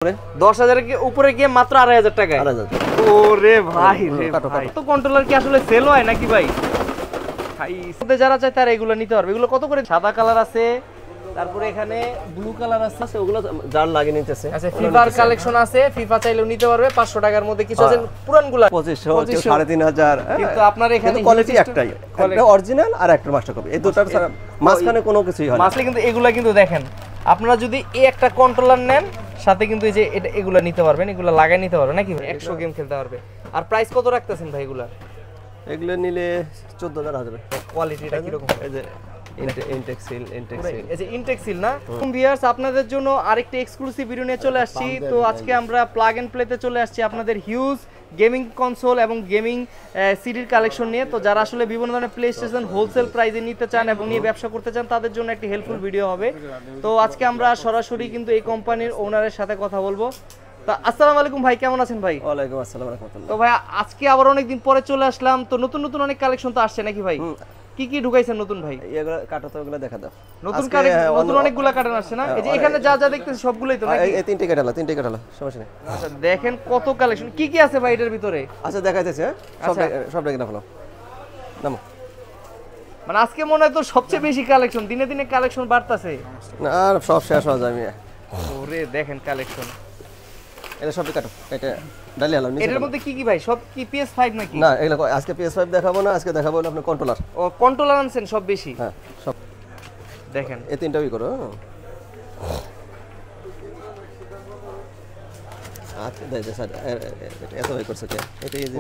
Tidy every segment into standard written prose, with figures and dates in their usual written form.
10,000 के উপরে গিয়ে মাত্র 2,500 টাকায়। ওরে ভাই রে ভাই, তো কন্ট্রোলার কি আসলে সেল হয় নাকি ভাই? ভাই সাথে যারা চায় তারা এগুলো নিতে পারবে। এগুলো কত করে? সাদা কালার আছে, তারপরে এখানে ব্লু কালার আছে, ওগুলো যার লাগে নিতেছে। আচ্ছা, ফিফার কালেকশন আছে, ফিফা চাইলেও নিতে পারবে 500 টাকার মধ্যে। কিছু আছে পুরানগুলো 2500 3,500, কিন্তু আপনার এখানে কোয়ালিটি একটাই, একটা অরিজিনাল আর একটা মাস্টার কপি, এই দুটার মাঝখানে কোনো কিছুই হয় না। মাসলে কিন্তু এগুলা কিন্তু দেখেন, আপনারা যদি এই একটা কন্ট্রোলার নেন সাথে কিন্তু এই যে এটা এগুলা নিতে পারবেন, এগুলা লাগাই নিতে পারবেন নাকি 100 গেম খেলতে পারবে। আর প্রাইস কত রাখতেছেন ভাই এগুলা? এগুলো নিলে 14,000 আসবে। কোয়ালিটিটা কি রকম? এই যে ইনটেক্সিল এই যে ইনটেক্সিল না ভিউয়ার্স, আপনাদের জন্য আরেকটা এক্সক্লুসিভ ভিডিও নিয়ে চলে আসছি। তো আজকে আমরা প্লাগ এন্ড প্লেতে চলে আসছি আপনাদের হিউজ গেমিং কনসোল এবং গেমিং সিডির কালেকশন নিয়ে। তো যারা আসলে বিভিন্ন ধরনের প্লে স্টেশন হোলসেল প্রাইসে নিতে চান এবং নিয়ে ব্যবসা করতে চান তাদের জন্য একটি হেল্পফুল ভিডিও হবে। তো আজকে আমরা সরাসরি কিন্তু এই কোম্পানির ওনারের সাথে কথা বলবো। তো আসসালামু আলাইকুম ভাই, কেমন আছেন ভাই? ওয়ালাইকুম আসসালাম ওয়া রাহমাতুল্লাহ। তো ভাই আজকে আবার অনেকদিন পরে চলে আসলাম, তো নতুন নতুন অনেক কালেকশন তো আসছে নাকি ভাই? কি কি ঢুকাইছেন নতুন ভাই? এগুলো কাটো, তো এগুলো দেখা দাও। নতুন নতুন অনেকগুলা কাটান আসছে না? এই যে এখানে যা যা দেখতেছি সবগুলাই তো নাকি? এই তিনটে কাটালা সমস্যা নেই। আচ্ছা দেখেন কত কালেকশন, কি কি আছে ভাই এটার ভিতরে? আচ্ছা দেখাইতেছে, সব দেখে নাও নামো। মানে আজকে মনে হয় তো সবচেয়ে বেশি কালেকশন, দিনে দিনে কালেকশন বাড়তাছে না, আর সব শেষ হয়ে যাবে। ওরে দেখেন কালেকশন, এটা সবই কাটো, এটা ডালি আলাম নিচে। এর মধ্যে কি কি ভাই? সব কি PS5 নাকি? না, এগুলো আজকে PS5 দেখাবো না, আজকে দেখাবো আপনার কন্ট্রোলার। ও কন্ট্রোলার আনছেন সব বেশি? হ্যাঁ সব দেখেন এই তিনটাই করো। আচ্ছা দেখ স্যার, এত ভাই করছে কে? এটা এই যে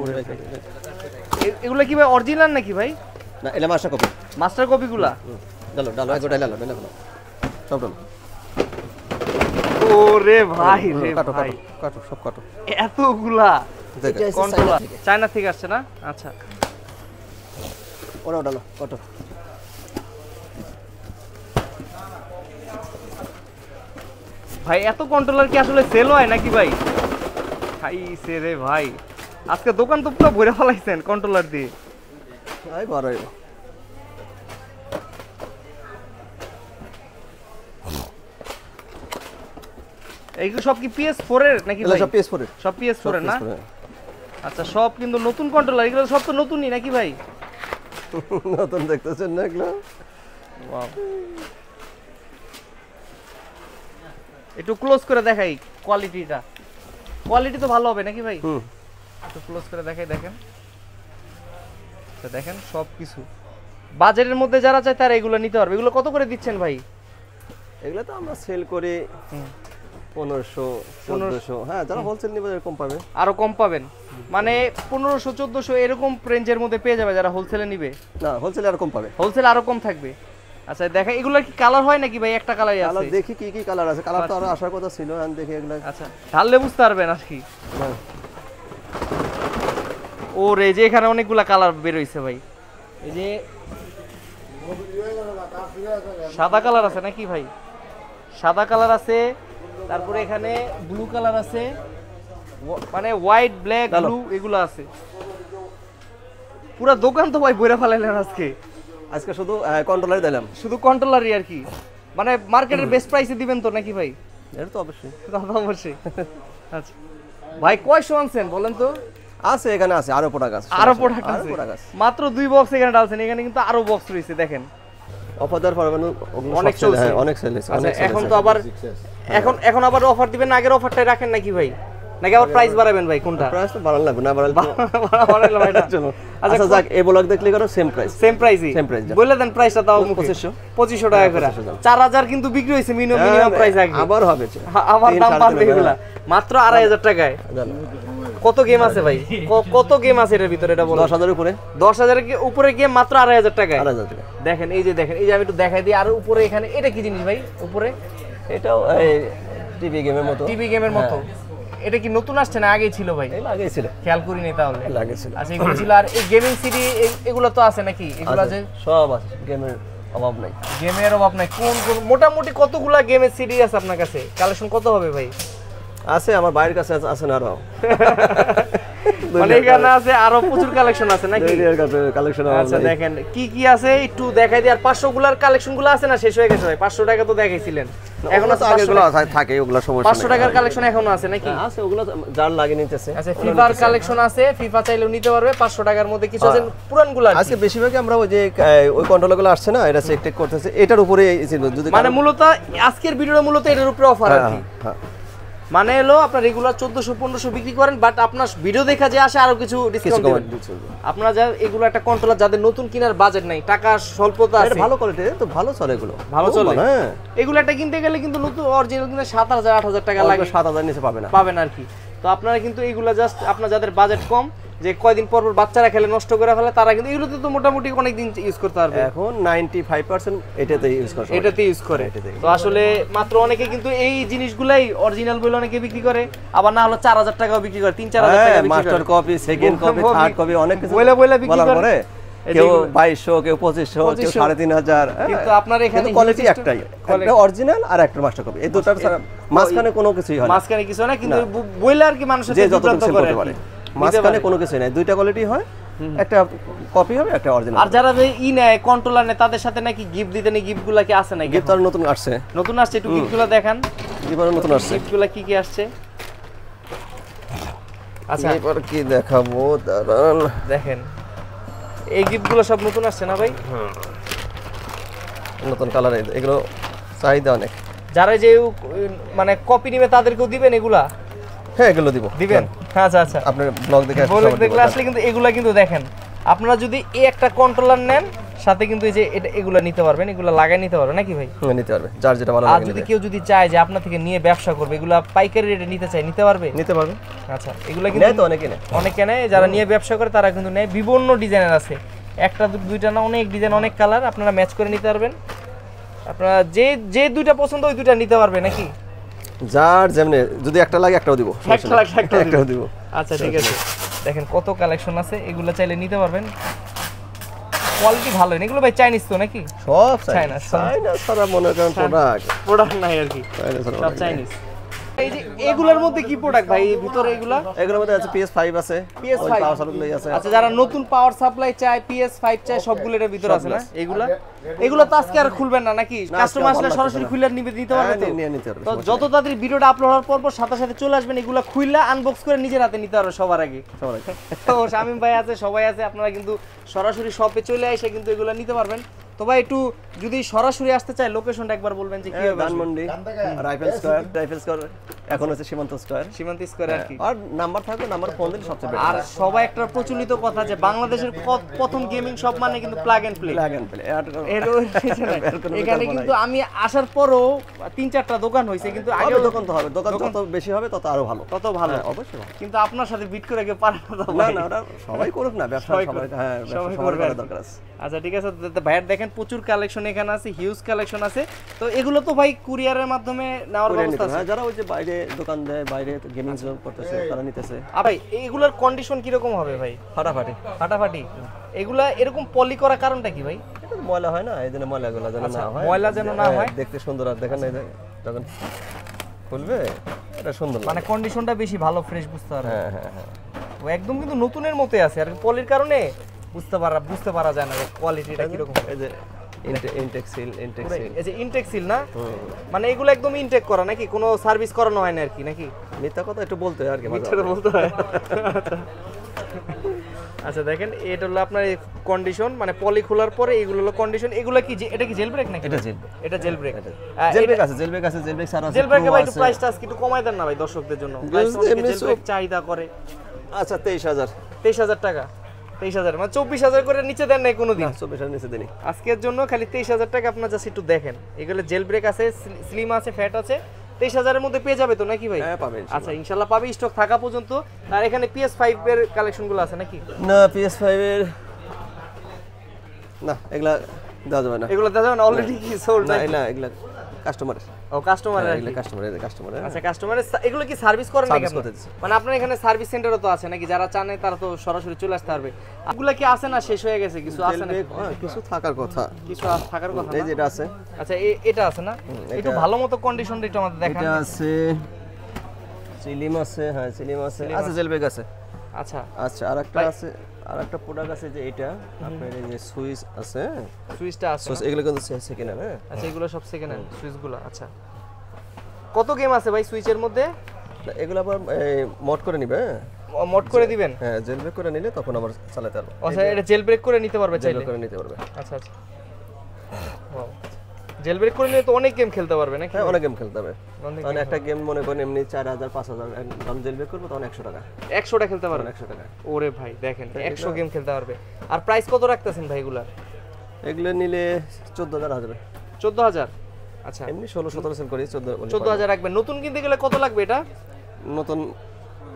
এগুলা কি ভাই অরিজিনাল নাকি ভাই? না, এটা মাস্টার কপি। মাস্টার কপিগুলা? ডালো এগো ডালো সব ডালো। ওরে ভাই রে কাটো ভাই, কাটো সব কাটো। এতগুলা কন্ট্রোলার চায়না থেকে আসছে না? আচ্ছা ওরাও ডালো কাটো। ভাই এত কন্ট্রোলার কি আসলে সেল হয় নাকি ভাই? ভাই সে রে ভাই, আজকে দোকান তো পুরো ভরে ফেলাইছেন কন্ট্রোলার দিয়ে। আই বড় এইগুলো সব কি PS4 এর নাকি ভাই? সব PS4 এর, সব PS4 এর না? আচ্ছা সব কিন্তু নতুন কন্ট্রোলার, এগুলো সব তো নতুনই নাকি ভাই? নতুন দেখতেছেন না এগুলো? ওয়াও, একটু ক্লোজ করে দেখাই কোয়ালিটিটা। কোয়ালিটি তো ভালো হবে নাকি ভাই? একটু ক্লোজ করে দেখাই, দেখেন। আচ্ছা দেখেন সব কিছু বাজেটের মধ্যে যারা চায় তারা এগুলো নিতে পারবে। এগুলো কত করে দিচ্ছেন ভাই? এগুলো তো আমরা সেল করি 1500 1400। হ্যাঁ, যারা হোলসেল নিবে এরকম পাবে, আরো কম পাবেন, মানে 1500 1400 এরকম রেঞ্জের মধ্যে পেয়ে যাবে যারা হোলসেলে নিবে। না, হোলসেলে আরো কম পাবে, হোলসেল আরো কম থাকবে। আচ্ছা দেখা, এগুলা কি কালার হয় নাকি ভাই? একটা কালারই আছে? কালার দেখি কি কি কালার আছে, কালার তো আরো আসার কথা ছিল, আমি দেখি এগুলা। আচ্ছা ঢাললে বুঝতে পারবেন আর কি। ওরে যে এখানে অনেকগুলা কালার বের হইছে ভাই, এই যে সাদা কালার আছে নাকি ভাই? সাদা কালার আছে, তারপরে এখানে ব্লু কালার আছে, মানে হোয়াইট ব্ল্যাক ব্লু এগুলো আছে। পুরো দোকান তো ভাই বইরা ফেলাইলেন আজকে শুধু কন্ট্রোলারই দিলাম, শুধু কন্ট্রোলারই আর কি। মানে মার্কেটের বেস্ট প্রাইসে দিবেন তো নাকি ভাই? এটা তো অবশ্যই, অবশ্যই। আচ্ছা ভাই কয়শো আনছেন বলেন তো? আছে এখানে, আছে আরো প্রোডাক্ট আছে, আরো প্রোডাক্ট আছে। মাত্র 2 বক্স এখানে ডালছেন, এখানে কিন্তু আরো বক্স রয়েছে দেখেন। অফার দেওয়ার পরে অনেক চলছে, অনেক সেল হচ্ছে। আচ্ছা এখন তো আবার এখন আবার অফার দিবেন, আগের অফারটাই রাখেন নাকি ভাই? নাকি আবার প্রাইস বাড়াবেন ভাই? কোনটা? প্রাইস তো বাড়ানো লাগবে, না বাড়ালে বাড়াইলাম এটা। চলো আচ্ছা যাক, এই ব্লগ দেখলে করো সেম প্রাইস, সেম বলে দেন প্রাইসটা তাও 2500 টাকা করে। 4000 কিন্তু বিক্রি হইছে মিনিমাম প্রাইস আগে, আবার হবে, আবার দাম বাড়বে এগুলা মাত্র 2500 টাকায়। কত গেম আছে ভাই? কত গেম আছে এর ভিতরে এটা বলো। 10,000 উপরে, 10,000 এর উপরে গেম মাত্র 2500 টাকায়। 2,500 টাকা। দেখেন এই যে দেখেন, এই যে আমি একটু দেখাই দিই। আর উপরে এখানে এটা কি জিনিস ভাই উপরে? এটাও এই টিভি গেমের মতো, টিভি গেমের মতো। এটা কি নতুন আসছে না আগেই ছিল ভাই? আগেই ছিল, খেয়াল করিনি তাহলে। আগেই ছিল। আচ্ছা এগুলো ছিল। আর এই গেমিং সিডি এগুলো তো আছে নাকি? এগুলো যে সব আছে, গেমের অভাব নাই, গেমের অভাব নাই। কোন মোটামুটি কতগুলা গেমের সিডি আছে আপনার কাছে? কালেকশন কত হবে ভাই? আছে আমার বাইরের কাছে আছে না আরো, মানে এখানে আছে আরো প্রচুর কালেকশন আছে নাকি? কালেকশন। আচ্ছা দেখেন কি কি আছে একটু দেখাই দিই। আর 500 গুলার কালেকশন গুলো আছে না, শেষ হয়ে গেছে ভাই? 500 টাকা তো দেখাইছিলেন। এখন তো আগেগুলো থাকে, ওগুলো সমস্যা 500 টাকার কালেকশন এখনো আছে নাকি? আছে, ওগুলো যার লাগে নিতেছে। আচ্ছা, ফিফার কালেকশন আছে, ফিফা চাইলেও নিতে পারবে 500 টাকার মধ্যে। কিছু আছে পুরানগুলো আজকে বেশিরভাগই আমরা ওই যে ওই কন্ট্রোলারগুলো আসছে না, এটা চেক করতেছে, এটার উপরে যদি মানে মূলত আজকের ভিডিওটা মূলত এটার উপরে অফার আর কি। মানে হলো আপনার রেগুলার 1400-1500 বিক্রি করেন, বাট আপনার ভিডিও দেখা যে আসে আরো কিছু ডিসকাউন্ট দিবেন। আপনারা যা এগুলো একটা কন্ট্রোলার যাদের নতুন কেনার বাজেট নাই, টাকা স্বল্পতা আছে, ভালো কোয়ালিটি, তো ভালো চলে এগুলো, ভালো চলে। হ্যাঁ, এগুলো একটা কিনতে গেলে কিন্তু নতুন অরিজিনাল কিনতে 7000-8000 টাকা লাগে, 7000 নিচে পাবেন আর কি। তো আপনারা কিন্তু এগুলা জাস্ট আপনার যাদের বাজেট কম, যে কয়দিন পর পর বাচ্চারা খেলে নষ্ট করে ফেলে, তারা কিন্তু এগুলোতে তো মোটামুটি অনেক দিন ইউজ করতে পারবে। এখন 95% এটাতে ইউজ করে। তো আসলে মাত্র অনেকে কিন্তু এই জিনিসগুলাই অরিজিনাল বলে অনেকে বিক্রি করে, আবার না হলো 4000 টাকাও বিক্রি করে, 3-4000 টাকা বিক্রি করে। Master copy, second copy, third copy অনেক কিছু বলে বিক্রি করে। কেউ 2200, কেউ 2500, কেউ 3500। কিন্তু আপনার এখানে কোয়ালিটি একটাই, একটা অরিজিনাল আর একটা মাস্টার কপি, এই দুটার মাঝখানে কোনো কিছুই হয় না। মাঝখানে কিছু না, কিন্তু বইলে আর কি মানুষের যে যতটুকু সেল করতে পারে, মাঝখানে কোনো কিছুই নাই, দুইটা কোয়ালিটি হয়, একটা কপি হবে, একটা অরিজিনাল। আর যারা নেয় কন্ট্রোলার নেয়, তাদের সাথে নাকি গিফট দিতে নেই, গিফটগুলো কি আছে নাকি? গিফট আর নতুন আসছে, একটু গিফটগুলো দেখান। গিফট নতুন আসছে, গিফটগুলো কি আসছে? আচ্ছা, এবার কি দেখাবো, দাঁড়ান দেখেন, এই গিফটগুলো সব নতুন আসছে না ভাই? নতুন কালার, এগুলো চাহিদা অনেক। যারা যে মানে কপি নিবে তাদেরকেও দিবেন এগুলা? হ্যাঁ, এগুলো দিবেন। আচ্ছা, আপনার ব্লগ দেখে আসলে কিন্তু এগুলা কিন্তু দেখেন, আপনারা যদি এই একটা কন্ট্রোলার নেন, সাথে কিন্তু এই যে এগুলা নিতে পারবেন, এগুলা লাগাই নিতে পারবেন নাকি ভাই? নিতে পারবে, যার যেটা ভালো লাগে। আর যদি কেউ যদি চায় যে আপনার থেকে নিয়ে ব্যবসা করবে, এগুলা পাইকারি রেটে নিতে চায়, নিতে পারবে? আচ্ছা, এগুলা কিন্তু অনেকে নেয়, যারা নিয়ে ব্যবসা করে তারা কিন্তু নেয়। বিভিন্ন ডিজাইনের আছে, একটা দুইটা না, অনেক ডিজাইন, অনেক কালার, আপনারা ম্যাচ করে নিতে পারবেন। আপনারা যে দুইটা পছন্দ ওই দুইটা নিতে পারবে নাকি? যার যেমনি, যদি একটা লাগে একটাও দিব, একটাও দিব। আচ্ছা, ঠিক আছে। দেখেন কত কালেকশন আছে, এগুলো চাইলে নিতে পারবেন। কোয়ালিটি ভালো, এগুলো ভাই চাইনিজ তো নাকি? সব চাইনিজ সারা মনে করেন প্রোডাক্ট নাই আর কি, সব চাইনিজ। এই যে এগুলোর মধ্যে কি প্রোডাক্ট ভাই ভিতরে? এগুলোর মধ্যে আছে PS5 আছে, PS5 পাওয়ার সাপ্লাই আছে। আচ্ছা, যারা নতুন পাওয়ার সাপ্লাই চায়, PS5 চায়, সবগুলো এর ভিতরে আছে না? এগুলো তো আজকে আর খুলবেন না নাকি? কাস্টমার আসলে সরাসরি খুলে নিতে পারবে তো? যত তাড়াতাড়ি ভিডিওটা আপলোড হওয়ার পর সাথে সাথে চলে আসবেন, এগুলো খুললা আনবক্স করে নিজের হাতে নিতে পারবে সবার আগে। তো শামিম ভাই আছে, সবাই আছে, আপনারা কিন্তু সরাসরি শপে চলে এসে কিন্তু এগুলো নিতে পারবেন। তো ভাই একটু যদি সরাসরি আসতে চায়, লোকেশনটা একবার বলবেন যে কি হবে? ধানমন্ডি, রাইফেল স্কয়ার, এখন আছে সীমান্ত স্কয়ার আর কি। আর নাম্বার থাকবে, নাম্বার ফোন দিলে সবচেয়ে বেটার। আর সবাই একটা প্রচলিত কথা যে বাংলাদেশের প্রথম গেমিং শপ মানে কিন্তু প্লাগ এন্ড প্লে। এখানে কিন্তু আমি আসার পরও 3-4টা দোকান হইছে, কিন্তু আগে দোকান তো হবে, দোকান যত বেশি হবে তত আরো ভালো, তত ভালো। অবশ্যই। কিন্তু আপনার সাথে বিট করে কেউ পারে না। না, ওটা সবাই করুক না, ব্যবসা সবাই, হ্যাঁ, সবাই করার দরকার আছে। আচ্ছা, ঠিক আছে। ভাইয়ের দেখেন প্রচুর কালেকশন এখানে আছে, হিউজ কালেকশন আছে। তো এগুলো তো ভাই কুরিয়ারের মাধ্যমে নেওয়ার ব্যবস্থা আছে? যারা ওই যে বাইরে দোকান দেয়, বাইরে গেমিং জোন করতেছে, তারা নিতেছে। ভাই এগুলোর কন্ডিশন কি রকম হবে ভাই? ফাটাফাটি। এগুলা এরকম পলি করার কারণটা কি ভাই? ময়লা হয় না, এইজন্য ময়লাগুলো যেন না হয়, ময়লা যেন না হয়, দেখতে সুন্দর। আর দেখেন এই যখন খুলবে এটা সুন্দর, মানে কন্ডিশনটা বেশি ভালো, ফ্রেশ বুঝতে পারবে। হ্যাঁ, ও একদম কিন্তু নতুনের মতোই আছে, আর পলির কারণে বুঝতে পারা যায় না কোয়ালিটিটা কি রকম। এই যে ইনটেক সিল, এই যে ইনটেক সিল না, মানে এগুলো একদম ইনটেক করা নাকি? কোনো সার্ভিস করানো হয় না আর কি নাকি? মিথ্যা কথা একটু বলতে হয় আর কি, মিথ্যাটা বলতে হয়। আচ্ছা, দেখেন এটা হলো আপনার কন্ডিশন, মানে পলি খোলার পরে এগুলো হলো কন্ডিশন। এগুলো কি এটা কি জেল ব্রেক নাকি? এটা জেল ব্রেক আছে, জেল ব্রেক সারা আছে। জেল ব্রেকে ভাই একটু প্রাইসটা আজকে একটু কমায় দেন না ভাই দর্শকদের জন্য। প্রাইস অনেকে জেল ব্রেক চাহিদা করে। আচ্ছা, 23000 টাকা, 23000 মানে 24000 করে নিচে দেন নাই কোনোদিন? 24000 নিচে দেনি। আজকের জন্য খালি 23000 টাকা আপনারা জাস্ট একটু দেখেন। এগুলো জেল ব্রেক আছে, স্লিম আছে, ফ্যাট আছে, 23000 এর মধ্যে পেয়ে যাবে তো নাকি ভাই? হ্যাঁ, পাবেন। আচ্ছা, ইনশাআল্লাহ পাবে, স্টক থাকা পর্যন্ত। আর এখানে PS5 এর কালেকশনগুলো আছে নাকি? না, PS5 এর না, এগুলা দেওয়া যাবে না। এগুলো দেওয়া যাবে না, অলরেডি কি সোল্ড? না, এগুলা কাস্টমারের। ও, কাস্টমারের। এগুলা কাস্টমারের। আচ্ছা, কাস্টমারের। এগুলো কি সার্ভিস করেন নাকি আপনি? মানে আপনার এখানে সার্ভিস সেন্টারও তো আছে নাকি? যারা চায় তারা তো সরাসরি চলে আসতে পারবে। এগুলো কি আছে না শেষ হয়ে গেছে? কিছু আছে না? কিছু থাকার কথা, থাকার কথা। এই যে এটা আছে। আচ্ছা, এটা আছে না? একটু ভালো মতো কন্ডিশনটা একটু আমাদের দেখান। এটা আছে, সিলিম আছে, হ্যাঁ সিলিম আছে, জেল ব্রেক আছে। আচ্ছা, আরেকটা আছে, আরেকটা প্রোডাক্ট আছে যে এটা আপনার এই যে সুইচ আছে, সুইচটা আছে, এগুলো কিন্তু সেকেন্ড হ্যান্ড। আচ্ছা, এগুলো সব সেকেন্ড হ্যান্ড সুইচগুলো। আচ্ছা, কত গেম আছে ভাই সুইচের মধ্যে? এগুলো আবার মড করে নিবে। মড করে দিবেন? হ্যাঁ, জেল ব্রেক করে নিলে তখন আবার চালাতে পারবে। আচ্ছা, এটা জেল ব্রেক করে নিতে পারবে চাইলে? জেল করে নিতে পারবে। আচ্ছা আচ্ছা, জেল ব্রেক করে নিলে তো অনেক গেম খেলতে পারবে নাকি? হ্যাঁ, অনেক গেম খেলতে হবে। তখন একটা গেম মনে করেন এমনি 4000 5000 দাম জেল ব্রেক করবে তখন 100 টাকা। 100টা খেলতে পারবে? 100 টাকা। ওরে ভাই দেখেন 100 গেম খেলতে পারবে। আর প্রাইস কত রাখতেছেন ভাই এগুলা? এগুলো নিলে 14000 আসবে। 14000? আচ্ছা, এমনি 16 17 সেল করি, 14000 রাখবেন। নতুন কিনতে গেলে কত লাগবে এটা? নতুন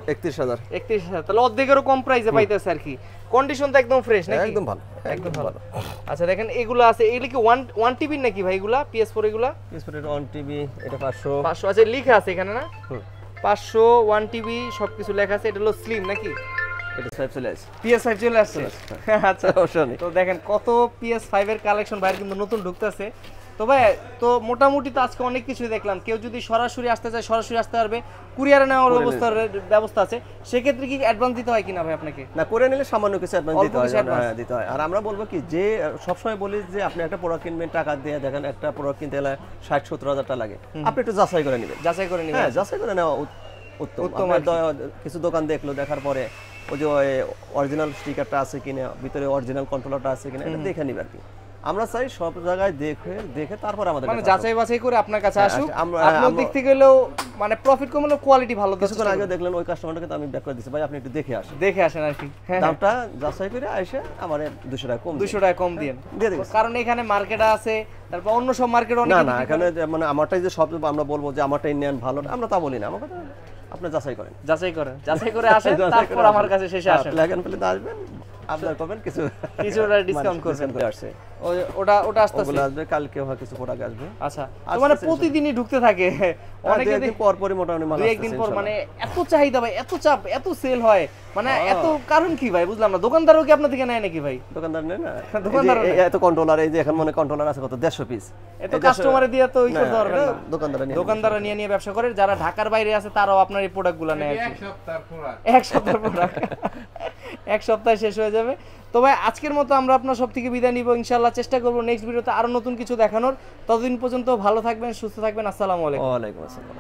31000। 31000, তাহলে অর্ধেকেরও কম প্রাইসে পাইতেছে আর কি। কন্ডিশন তো একদম ফ্রেশ নাকি? একদম ভালো, একদম ভালো। আচ্ছা দেখেন এগুলো আছে, এগুলো কি 1 টিবি নাকি ভাই এগুলা? PS4 এগুলা? PS4 এর 1 টিবি, এটা 500। আচ্ছা লেখা আছে এখানে না? 500 1 টিবি সবকিছু লেখা আছে। এটা হলো স্লিম নাকি? এটা 5 চলে আসছে। PS5 চলে আসছে। আচ্ছা, তো দেখেন কত PS5 এর কালেকশন ভাই কিন্তু নতুন ঢুকতেছে। তো ভাই তো মোটামুটি তো আজকে অনেক কিছুই দেখলাম। কেউ যদি সরাসরি আসতে চায় সরাসরি আসতে পারবে, কুরিয়ারে নেওয়ার ব্যবস্থা আছে। সেক্ষেত্রে কি অ্যাডভান্স দিতে হয় কিনা ভাই আপনাকে? না, করে নিলে সামান্য কিছু অ্যাডভান্স দিতে হয়। হ্যাঁ, দিতে হয়। আর আমরা বলবো কি যে সবসময় বলি যে আপনি একটা প্রোডাক্ট কিনবেন, টাকা দিয়ে দেখেন একটা প্রোডাক্ট কিনতে গেলে 60-70 হাজার টাকা লাগে, আপনি একটু যাচাই করে নেবেন। যাচাই করে নেবেন? হ্যাঁ, যাচাই করে নেওয়া উত্তম। কিছু দোকান দেখলো, দেখার পরে ওই যে অরিজিনাল স্টিকারটা আছে কিনা, ভিতরে অরিজিনাল কন্ট্রোলারটা আছে কিনা, এটা দেখে নিবে আর কি। আমরা চাই সব জায়গায় দেখে তারপর আমাদের মানে যাচাই বাছাই করে আপনার কাছে আসুক। আপনার দিক থেকে হলেও মানে প্রফিট কম হলেও কোয়ালিটি ভালো। কিছুক্ষণ আগে দেখলেন ওই কাস্টমারকে তো আমি ব্যাক করে দিছি, ভাই আপনি একটু দেখে আসেন। দেখে আসেন আর কি। দামটা যাচাই করে এসে আমারে 200 টাকা কম 200 টাকা কম দিন দিয়ে দেব। কারণ এখানে মার্কেট আছে, তারপর অন্য সব মার্কেট অনেক। না এখানে মানে আমারটাই যে সব আমরা বলবো যে আমারটাই নেন ভালো, আমরা তা বলি না। আমার কথা আপনি যাচাই করেন, যাচাই করে আসেন, তারপর আমার কাছে শেষে আসেন। লাগেন পেলে আসবেন, আপনার পাবেন কিছুটা ডিসকাউন্ট করবেন। আসছে ওটা আসবে কালকে হয়, কিছু প্রোডাক্ট আসবে। আচ্ছা, তো মানে প্রতিদিনই ঢুকতে থাকে অনেক দিন পর পরই মোটামুটি মাল আসছে। একদিন পর মানে এত চাহিদা ভাই, এত চাপ, এত সেল হয় মানে এত কারণ কি ভাই বুঝলাম না। দোকানদারও কি আপনার থেকে নেয় নাকি ভাই? দোকানদার নেয় না, দোকানদার এত কন্ট্রোলার, এই যে এখন মনে কন্ট্রোলার আছে কত 150 পিস, এত কাস্টমারে দিয়ে তো ওই করতে পারবেন না। দোকানদাররা নিয়ে ব্যবসা করে। যারা ঢাকার বাইরে আছে তারাও আপনার এই প্রোডাক্টগুলো নেয়। এক সপ্তাহ প্রোডাক্ট এক সপ্তাহে শেষ হয়ে যাবে। তো ভাই আজকের মতো আমরা আপনার সব থেকে বিদায় নিব। ইনশাআল্লাহ চেষ্টা করব নেক্সট ভিডিওতে আরো নতুন কিছু দেখানোর। ততদিন পর্যন্ত ভালো থাকবেন, সুস্থ থাকবেন। আসসালামু আলাইকুম। ওয়া আলাইকুম আসসালাম।